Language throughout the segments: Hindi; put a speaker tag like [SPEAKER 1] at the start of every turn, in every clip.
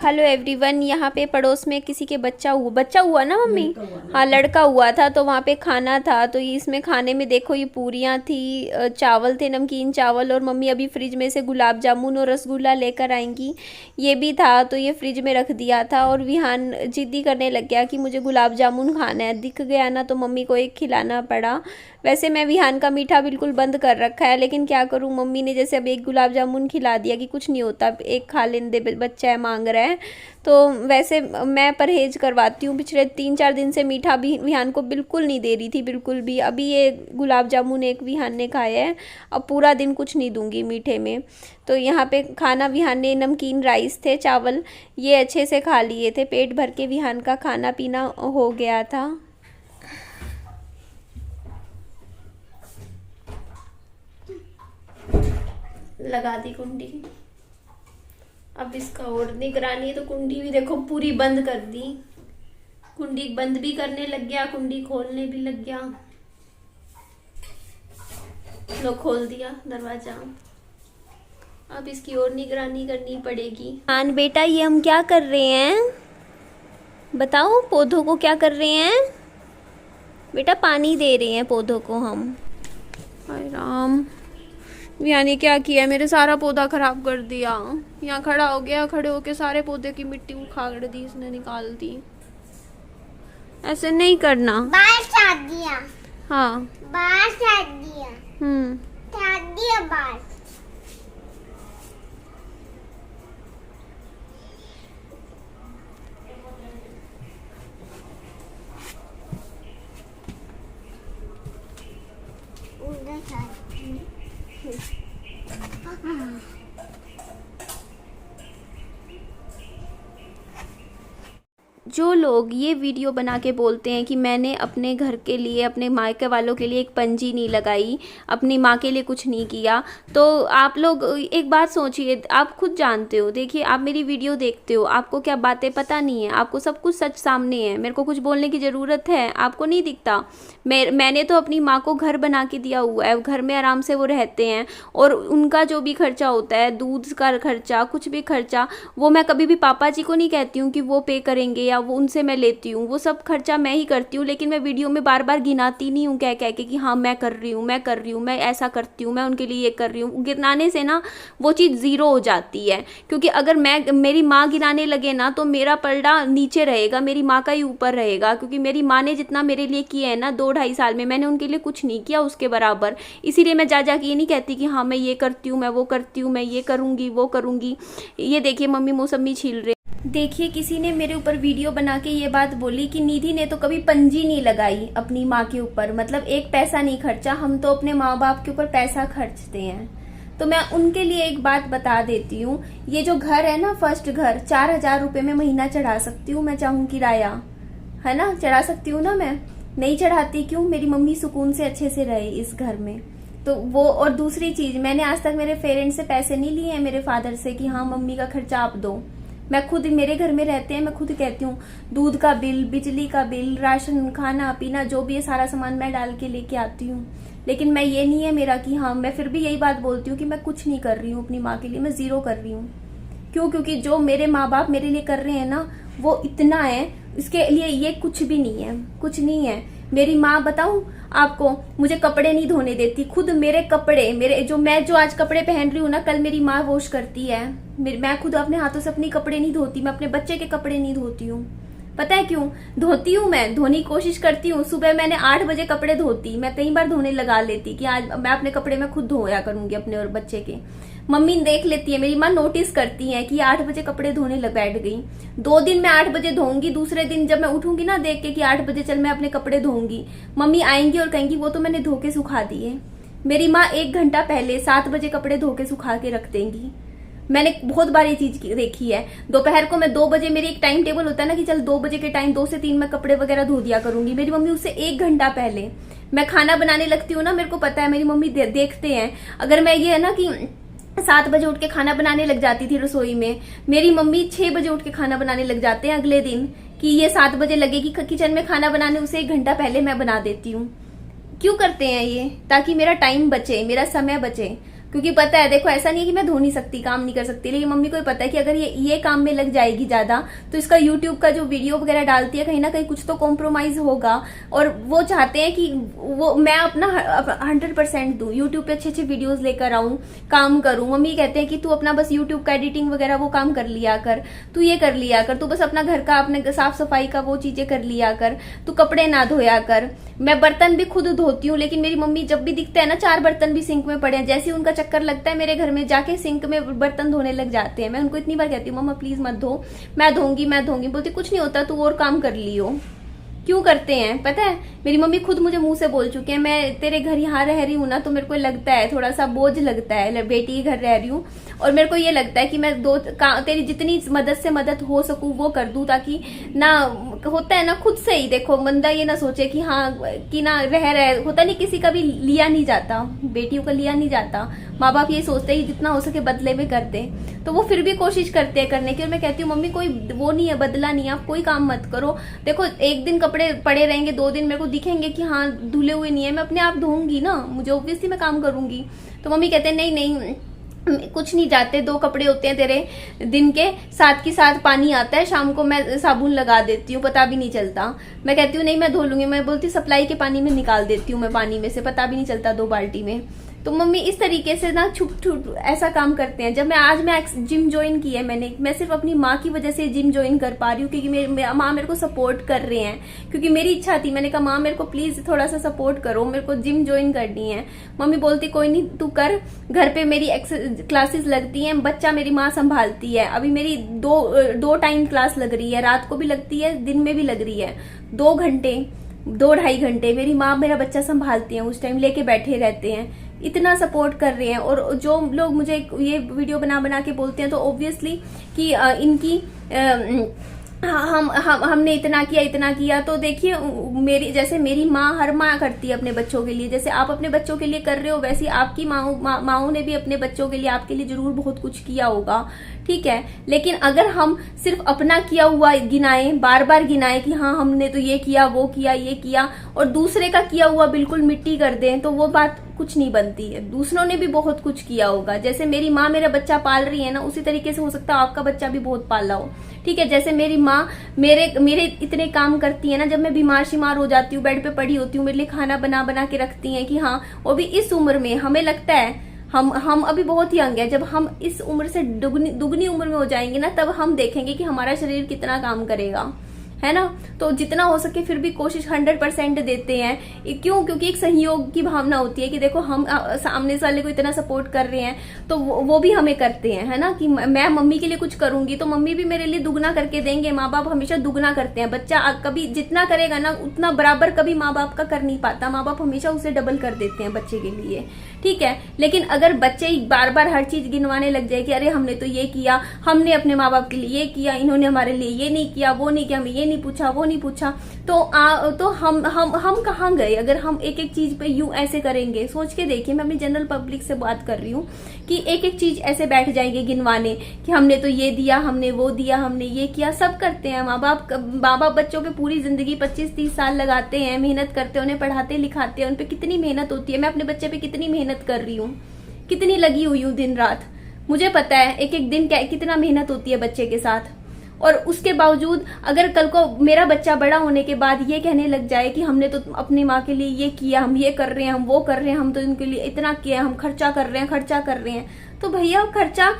[SPEAKER 1] Hello everyone. यहाँ पे पड़ोस में किसी के बच्चा हुआ ना मम्मी? हाँ, लड़का हुआ था, तो वहाँ पे खाना था। तो ये इसमें खाने में देखो, ये पूरियाँ थी, चावल थे, नमकीन चावल, और मम्मी अभी फ्रिज में से गुलाब जामुन और रसगुल्ला लेकर आएंगी। ये भी था तो ये फ्रिज में रख दिया था। और विहान जिद्दी करने लग गया कि मुझे गुलाब जामुन खाना है। दिख गया ना तो मम्मी को एक खिलाना पड़ा। वैसे मैं विहान का मीठा बिल्कुल बंद कर रखा है, लेकिन क्या करूँ, मम्मी ने जैसे अब एक गुलाब जामुन खिला दिया कि कुछ नहीं होता, एक खा लेने दे, बच्चा है मांग रहा है। तो वैसे मैं परहेज करवाती हूँ। पिछले 3-4 दिन से मीठा भी विहान को बिल्कुल नहीं दे रही थी, बिल्कुल भी। अभी ये गुलाब जामुन एक विहान ने खाया है, अब पूरा दिन कुछ नहीं दूंगी मीठे में। तो यहाँ पे खाना विहान ने, नमकीन राइस थे, चावल, ये अच्छे से खा लिए थे। पेट भर के विहान का खाना पीना हो गया था। लगा दी कुंडी। अब इसका और निगरानी है, तो कुंडी भी देखो पूरी बंद कर दी। कुंडी बंद भी करने लग गया, कुंडी खोलने भी लग गया। लो, खोल दिया दरवाजा। अब इसकी और निगरानी करनी पड़ेगी। हान बेटा, ये हम क्या कर रहे हैं? बताओ, पौधों को क्या कर रहे हैं? बेटा पानी दे रहे हैं पौधों को हम। हाय राम, यानी क्या किया, मेरे सारा पौधा खराब कर दिया। यहाँ खड़ा हो गया, खड़े होके सारे पौधे की मिट्टी उखाड़ दी इसने, निकाल दी। ऐसे नहीं करना।
[SPEAKER 2] बाहर छाट दिया।
[SPEAKER 1] हाँ,
[SPEAKER 2] बाहर छाट दिया। छाट दिया बाहर। उधर छाट।
[SPEAKER 1] जो लोग ये वीडियो बना के बोलते हैं कि मैंने अपने घर के लिए, अपने मायके वालों के लिए एक पंजी नहीं लगाई, अपनी माँ के लिए कुछ नहीं किया, तो आप लोग एक बात सोचिए। आप खुद जानते हो, देखिए आप मेरी वीडियो देखते हो, आपको क्या बातें पता नहीं है? आपको सब कुछ सच सामने है। मेरे को कुछ बोलने की ज़रूरत है? आपको नहीं दिखता? मैंने तो अपनी माँ को घर बना के दिया हुआ है, घर में आराम से वो रहते हैं, और उनका जो भी खर्चा होता है, दूध का खर्चा, कुछ भी खर्चा, वो मैं कभी भी पापा जी को नहीं कहती हूँ कि वो पे करेंगे या वो उनसे मैं लेती हूँ। वो सब खर्चा मैं ही करती हूँ। लेकिन मैं वीडियो में बार बार गिनाती नहीं हूँ कह कह के कि हाँ मैं कर रही हूँ, मैं कर रही हूँ, मैं ऐसा करती हूँ, मैं उनके लिए ये कर रही हूँ। गिनाने से ना वो चीज़ ज़ीरो हो जाती है, क्योंकि अगर मेरी माँ गिनाने लगे ना तो मेरा पलड़ा नीचे रहेगा, मेरी माँ का ही ऊपर रहेगा। क्योंकि मेरी माँ ने जितना मेरे लिए किया है ना 2-2.5 साल में, मैंने उनके लिए कुछ नहीं किया उसके बराबर। इसीलिए मैं जा के ये नहीं कहती कि हाँ मैं ये करती हूँ, मैं वो करती हूँ, मैं ये करूँगी, वो करूँगी। ये देखिए मम्मी मौसमी छील रहे। देखिए, किसी ने मेरे ऊपर वीडियो बना के ये बात बोली कि निधि ने तो कभी पंजी नहीं लगाई अपनी माँ के ऊपर, मतलब एक पैसा नहीं खर्चा। हम तो अपने माँ बाप के ऊपर पैसा खर्चते हैं। तो मैं उनके लिए एक बात बता देती हूँ, ये जो घर है ना, फर्स्ट घर 4,000 रुपये में महीना चढ़ा सकती हूँ मैं, चाहूँ किराया, है ना, चढ़ा सकती हूँ ना। मैं नहीं चढ़ाती, क्यों? मेरी मम्मी सुकून से अच्छे से रहे इस घर में। तो वो, और दूसरी चीज, मैंने आज तक मेरे पेरेंट्स से पैसे नहीं लिए हैं, मेरे फादर से, कि हाँ मम्मी का खर्चा आप दो। मैं खुद, मेरे घर में रहते हैं, मैं खुद कहती हूँ दूध का बिल, बिजली का बिल, राशन, खाना पीना, जो भी है सारा सामान मैं डाल के लेके आती हूँ। लेकिन मैं, ये नहीं है मेरा कि हाँ, मैं फिर भी यही बात बोलती हूँ कि मैं कुछ नहीं कर रही हूँ अपनी माँ के लिए, मैं जीरो कर रही हूँ। क्यों? क्योंकि जो मेरे माँ बाप मेरे लिए कर रहे हैं ना, वो इतना है, इसके लिए ये कुछ भी नहीं है, कुछ नहीं है। मेरी माँ, बताऊं आपको, मुझे कपड़े नहीं धोने देती। खुद मेरे कपड़े, मैं जो आज कपड़े पहन रही हूँ ना, कल मेरी माँ वॉश करती है। मैं खुद अपने हाथों से अपने कपड़े नहीं धोती, मैं अपने बच्चे के कपड़े नहीं धोती हूँ। पता है क्यों धोती हूँ? मैं धोने की कोशिश करती हूँ। सुबह मैंने 8 बजे कपड़े धोती, मैं कई बार धोने लगा लेती कि आज मैं अपने कपड़े में खुद धोया करूंगी अपने और बच्चे के। मम्मी देख लेती है, मेरी माँ नोटिस करती है कि 8 बजे कपड़े धोने बैठ गई। 2 दिन मैं 8 बजे धोऊंगी, दूसरे दिन जब मैं उठूंगी ना देख के कि 8 बजे चल मैं अपने कपड़े धोऊंगी, मम्मी आएंगी और कहेंगी वो तो मैंने धो के सुखा दिए। मेरी माँ 1 घंटा पहले 7 बजे कपड़े धो के सुखा के रख देंगी। मैंने बहुत बार ये चीज देखी है। दोपहर को मैं 2 बजे, मेरी एक टाइम टेबल होता है ना कि चल 2 बजे के टाइम 2 से 3 मैं कपड़े वगैरह धो दिया करूंगी। मेरी मम्मी उससे 1 घंटा पहले, मैं खाना बनाने लगती हूँ ना, मेरे को पता है, मेरी मम्मी देखते हैं। अगर मैं ये है ना कि 7 बजे उठ के खाना बनाने लग जाती थी रसोई में, मेरी मम्मी 6 बजे उठ के खाना बनाने लग जाते हैं अगले दिन, कि ये 7 बजे लगेगी किचन में खाना बनाने, उसे 1 घंटा पहले मैं बना देती हूँ। क्यों करते हैं ये? ताकि मेरा टाइम बचे, मेरा समय बचे। क्योंकि पता है देखो ऐसा नहीं है कि मैं धो नहीं सकती, काम नहीं कर सकती, लेकिन मम्मी को ही पता है कि अगर ये काम में लग जाएगी ज्यादा तो इसका यूट्यूब का जो वीडियो वगैरह डालती है कहीं ना कहीं कुछ तो कॉम्प्रोमाइज होगा। और वो चाहते हैं कि वो मैं अपना 100% दूं, यूट्यूब पे अच्छे अच्छे वीडियोज लेकर आऊं, काम करूं। मम्मी कहते हैं कि तू अपना बस यूट्यूब का एडिटिंग वगैरह वो काम कर लिया कर, तू ये कर लिया कर, तू बस अपना घर का अपने साफ सफाई का वो चीजें कर लिया कर, तू कपड़े ना धोया कर। मैं बर्तन भी खुद धोती हूँ, लेकिन मेरी मम्मी जब भी दिखता है ना 4 बर्तन भी सिंक में पड़े हैं, जैसे उनका चक्कर लगता है मेरे घर में जाके सिंक में बर्तन धोने लग जाते हैं। मैं उनको इतनी बार कहती हूँ मम्मा प्लीज मत धो, मैं धोंगी। बोलती कुछ नहीं होता, तू और काम कर लियो। क्यों करते हैं पता है, मेरी मम्मी खुद मुझे मुंह से बोल चुकी है, मैं तेरे घर यहाँ रह रही हूँ ना तो मेरे को लगता है थोड़ा सा बोझ लगता है, बेटी के घर रह रही हूँ, और मेरे को ये लगता है कि मैं तेरी जितनी मदद से मदद हो सकूं वो कर दूं, ताकि ना होता है ना खुद से ही देखो बंदा ये ना सोचे कि हाँ कि ना रह रहे, होता नहीं किसी का भी लिया नहीं जाता, बेटियों का लिया नहीं जाता। माँ बाप ये सोचते हैं कि जितना हो सके बदले में कर दे, तो वो फिर भी कोशिश करते हैं करने की। और मैं कहती हूँ मम्मी कोई वो नहीं है, बदला नहीं है, आप कोई काम मत करो। देखो एक दिन कपड़े पड़े रहेंगे, 2 दिन मेरे को दिखेंगे कि हाँ धुले हुए नहीं है, मैं अपने आप धोऊंगी ना, मुझे ऑब्वियसली मैं काम करूंगी। तो मम्मी कहते हैं नहीं कुछ नहीं जाते, 2 कपड़े होते हैं तेरे दिन के, साथ की साथ पानी आता है, शाम को मैं साबुन लगा देती हूँ, पता भी नहीं चलता। मैं कहती हूँ नहीं मैं धो लूंगी, मैं बोलती सप्लाई के पानी में निकाल देती हूँ मैं पानी में से, पता भी नहीं चलता 2 बाल्टी में। तो मम्मी इस तरीके से ना छुप ऐसा काम करते हैं। जब मैं जिम ज्वाइन की है मैं सिर्फ अपनी माँ की वजह से जिम ज्वाइन कर पा रही हूँ, क्योंकि माँ मेरे को सपोर्ट कर रहे हैं, क्योंकि मेरी इच्छा थी। मैंने कहा माँ मेरे को प्लीज थोड़ा सा सपोर्ट करो, मेरे को जिम ज्वाइन करनी है। मम्मी बोलती कोई नहीं तू कर, घर पे मेरी क्लासेस लगती हैं, बच्चा मेरी माँ संभालती है। अभी मेरी 2 टाइम क्लास लग रही है, रात को भी लगती है, दिन में भी लग रही है, 2 घंटे 2-2.5 घंटे मेरी माँ मेरा बच्चा संभालती है, उस टाइम लेके बैठे रहते हैं, इतना सपोर्ट कर रहे हैं। और जो लोग मुझे ये वीडियो बना के बोलते हैं तो ऑब्वियसली कि इनकी हमने इतना किया। तो देखिए जैसे मेरी माँ हर माँ करती है अपने बच्चों के लिए, जैसे आप अपने बच्चों के लिए कर रहे हो, वैसे आपकी माँओं ने भी अपने बच्चों के लिए आपके लिए जरूर बहुत कुछ किया होगा, ठीक है। लेकिन अगर हम सिर्फ अपना किया हुआ गिनाएं, बार बार गिनाएं कि हाँ हमने तो ये किया वो किया ये किया, और दूसरे का किया हुआ बिल्कुल मिट्टी कर दें, तो वो बात कुछ नहीं बनती है। दूसरों ने भी बहुत कुछ किया होगा, जैसे मेरी माँ मेरा बच्चा पाल रही है ना, उसी तरीके से हो सकता है आपका बच्चा भी बहुत पाला हो, ठीक है। जैसे मेरी माँ मेरे इतने काम करती है ना, जब मैं बीमार हो जाती हूँ, बेड पे पड़ी होती हूँ, मेरे लिए खाना बना के रखती हैं कि हाँ, वो भी इस उम्र में। हमें लगता है हम अभी बहुत यंग है, जब हम इस उम्र से दुगनी उम्र में हो जाएंगे ना, तब हम देखेंगे कि हमारा शरीर कितना काम करेगा, है ना। तो जितना हो सके फिर भी कोशिश 100% देते हैं। क्यों? क्योंकि एक सहयोग की भावना होती है कि देखो हम सामने वाले को इतना सपोर्ट कर रहे हैं, तो वो भी हमें करते हैं, है ना, कि मैं मम्मी के लिए कुछ करूंगी तो मम्मी भी मेरे लिए दुगना करके देंगे। माँ बाप हमेशा दुगना करते हैं, बच्चा कभी जितना करेगा ना उतना बराबर कभी माँ बाप का कर नहीं पाता, माँ बाप हमेशा उसे डबल कर देते हैं बच्चे के लिए, ठीक है। लेकिन अगर बच्चे बार बार हर चीज गिनवाने लग जाए कि अरे हमने तो ये किया, हमने अपने माँ बाप के लिए ये किया, इन्होंने हमारे लिए ये नहीं किया, वो नहीं किया, हमें ये नहीं पूछा, वो नहीं पूछा, तो हम कहाँ गए? अगर हम एक एक चीज पे यूं ऐसे करेंगे, सोच के देखिए, मैं अपनी जनरल पब्लिक से बात कर रही हूँ कि एक एक चीज ऐसे बैठ जाएंगे गिनवाने कि हमने तो ये दिया, हमने वो दिया, हमने ये किया। सब करते हैं माँ बाप बच्चों पे पूरी जिंदगी 25-30 साल लगाते हैं, मेहनत करते हैं, उन्हें पढ़ाते लिखाते हैं, उन पे कितनी मेहनत होती है। मैं अपने बच्चे पे कितनी मेहनत कर रही हूँ, कितनी लगी हुई हूँ दिन रात, मुझे पता है एक एक दिन कितना मेहनत होती है बच्चे के साथ। और उसके बावजूद अगर कल को मेरा बच्चा बड़ा होने के बाद ये कहने लग जाए कि हमने तो अपनी माँ के लिए ये किया, हम ये कर रहे हैं, हम वो कर रहे हैं, हम तो इनके लिए इतना किया, हम खर्चा कर रहे हैं, तो भैया खर्चा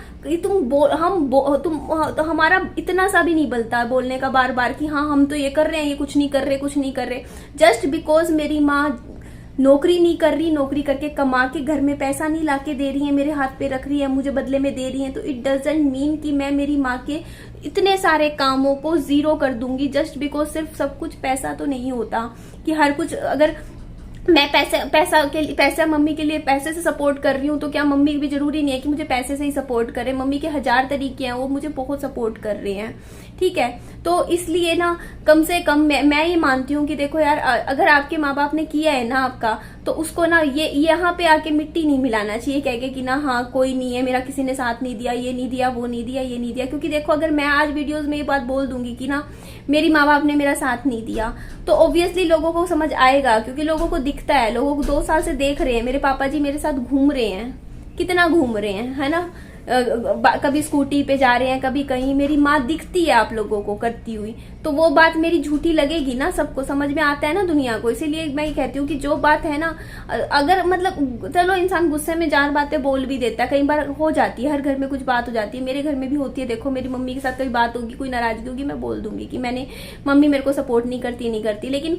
[SPEAKER 1] तो हमारा इतना सा भी नहीं बनता बोलने का बार बार कि हाँ हम तो ये कर रहे हैं, ये कुछ नहीं कर रहे। जस्ट बिकॉज मेरी माँ नौकरी नहीं कर रही, नौकरी करके कमा के घर में पैसा नहीं लाके दे रही है, मेरे हाथ पे रख रही है, मुझे बदले में दे रही है, तो इट डजंट मीन कि मैं मेरी माँ के इतने सारे कामों को जीरो कर दूंगी जस्ट बिकॉज सिर्फ सब कुछ पैसा तो नहीं होता कि हर कुछ। अगर मैं पैसा मम्मी के लिए पैसे से सपोर्ट कर रही हूँ, तो क्या मम्मी भी जरूरी नहीं है कि मुझे पैसे से ही सपोर्ट करे? मम्मी के 1000 तरीके हैं, वो मुझे बहुत सपोर्ट कर रहे हैं, ठीक है। तो इसलिए ना कम से कम मैं ये मानती हूँ कि देखो यार, अगर आपके माँ बाप ने किया है ना आपका, तो उसको ना ये यहाँ पे आके मिट्टी नहीं मिलाना चाहिए कह के कि ना हाँ कोई नहीं है, मेरा किसी ने साथ नहीं दिया, ये नहीं दिया, वो नहीं दिया, ये नहीं दिया। क्योंकि देखो अगर मैं आज वीडियोस में ये बात बोल दूंगी कि ना मेरी माँ बाप ने मेरा साथ नहीं दिया, तो ऑब्वियसली लोगों को समझ आएगा, क्योंकि लोगों को दिखता है, लोगों को 2 साल से देख रहे हैं, मेरे पापा जी मेरे साथ घूम रहे हैं, कितना घूम रहे हैं, है ना। कभी स्कूटी पे जा रहे हैं, कभी कहीं। मेरी माँ दिखती है आप लोगों को करती हुई, तो वो बात मेरी झूठी लगेगी ना, सबको समझ में आता है ना दुनिया को। इसीलिए मैं ये कहती हूँ कि जो बात है ना, अगर मतलब चलो इंसान गुस्से में 4 बातें बोल भी देता है, कई बार हो जाती है, हर घर में कुछ बात हो जाती है, मेरे घर में भी होती है। देखो मेरी मम्मी के साथ कोई बात होगी, कोई नाराजगी होगी, मैं बोल दूंगी कि मम्मी मेरे को सपोर्ट नहीं करती, लेकिन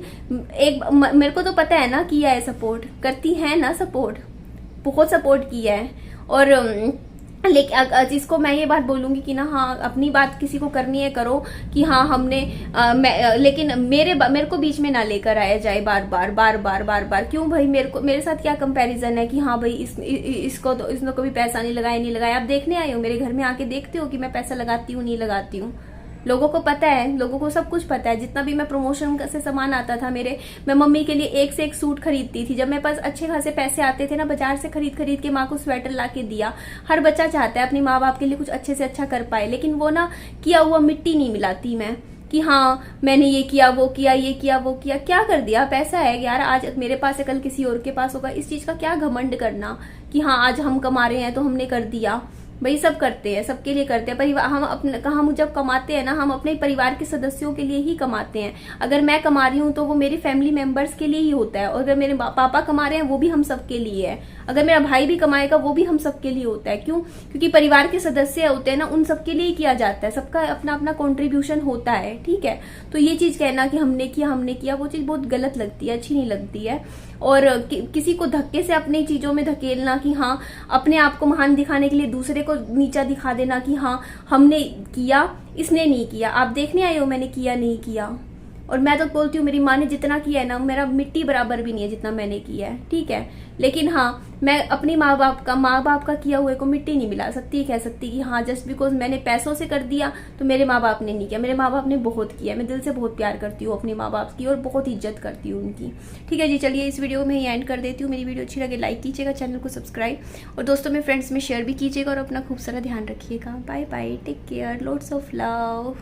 [SPEAKER 1] मेरे को तो पता है ना किया है सपोर्ट, करती है ना सपोर्ट, बहुत सपोर्ट किया है। और लेकिन जिसको मैं ये बात बोलूंगी कि ना हाँ अपनी बात किसी को करनी है करो, कि हाँ हमने लेकिन मेरे को बीच में ना लेकर आया जाए बार बार। क्यों भाई, मेरे साथ क्या कंपैरिजन है कि हाँ भाई इसको तो इसने कभी पैसा नहीं लगाया। आप देखने आए हो मेरे घर में, आके देखते हो कि मैं पैसा लगाती हूँ नहीं लगाती हूँ। लोगों को पता है, लोगों को सब कुछ पता है। जितना भी मैं प्रमोशन से सामान आता था मैं मम्मी के लिए एक से एक सूट खरीदती थी। जब मेरे पास अच्छे खासे पैसे आते थे ना, बाजार से खरीद के माँ को स्वेटर ला के दिया। हर बच्चा चाहता है अपनी माँ बाप के लिए कुछ अच्छे से अच्छा कर पाए, लेकिन वो ना किया हुआ मिट्टी नहीं मिलाती मैं, कि हाँ मैंने ये किया वो किया, ये किया वो किया। क्या कर दिया, पैसा है यार, आज मेरे पास है कल किसी और के पास होगा। इस चीज का क्या घमंड करना कि हाँ आज हम कमा रहे हैं तो हमने कर दिया। भाई सब करते हैं, सबके लिए करते हैं। परिवार हम जब कमाते हैं ना, हम अपने परिवार के सदस्यों के लिए ही कमाते हैं। अगर मैं कमा रही हूँ तो वो मेरी फैमिली मेंबर्स के लिए ही होता है, और अगर मेरे पापा कमा रहे हैं वो भी हम सबके लिए है। अगर मेरा भाई भी कमाएगा वो भी हम सबके लिए होता है। क्यों? क्योंकि परिवार के सदस्य होते हैं ना, उन सबके लिए किया जाता है। सबका अपना अपना कॉन्ट्रीब्यूशन होता है, ठीक है। तो ये चीज कहना कि हमने किया वो चीज बहुत गलत लगती है, अच्छी नहीं लगती है। और किसी को धक्के से अपनी चीजों में धकेलना कि हाँ अपने आप को महान दिखाने के लिए दूसरे को नीचा दिखा देना कि हाँ हमने किया इसने नहीं किया। आप देखने आए हो मैंने किया नहीं किया। और मैं तो बोलती हूँ मेरी माँ ने जितना किया है ना, मेरा मिट्टी बराबर भी नहीं है जितना मैंने किया है, ठीक है। लेकिन हाँ मैं अपनी माँ बाप का किया हुए को मिट्टी नहीं मिला सकती, कह सकती कि हाँ जस्ट बिकॉज मैंने पैसों से कर दिया तो मेरे माँ बाप ने नहीं किया। मेरे माँ बाप ने बहुत किया। मैं दिल से बहुत प्यार करती हूँ अपने माँ बाप की, और बहुत इज्जत करती हूँ उनकी, ठीक है जी। चलिए इस वीडियो में ही एंड कर देती हूँ। मेरी वीडियो अच्छी लगे लाइक कीजिएगा, चैनल को सब्सक्राइब, और दोस्तों में फ्रेंड्स में शेयर भी कीजिएगा। और अपना खूब सारा ध्यान रखिएगा। Bye bye, take care, lots of love.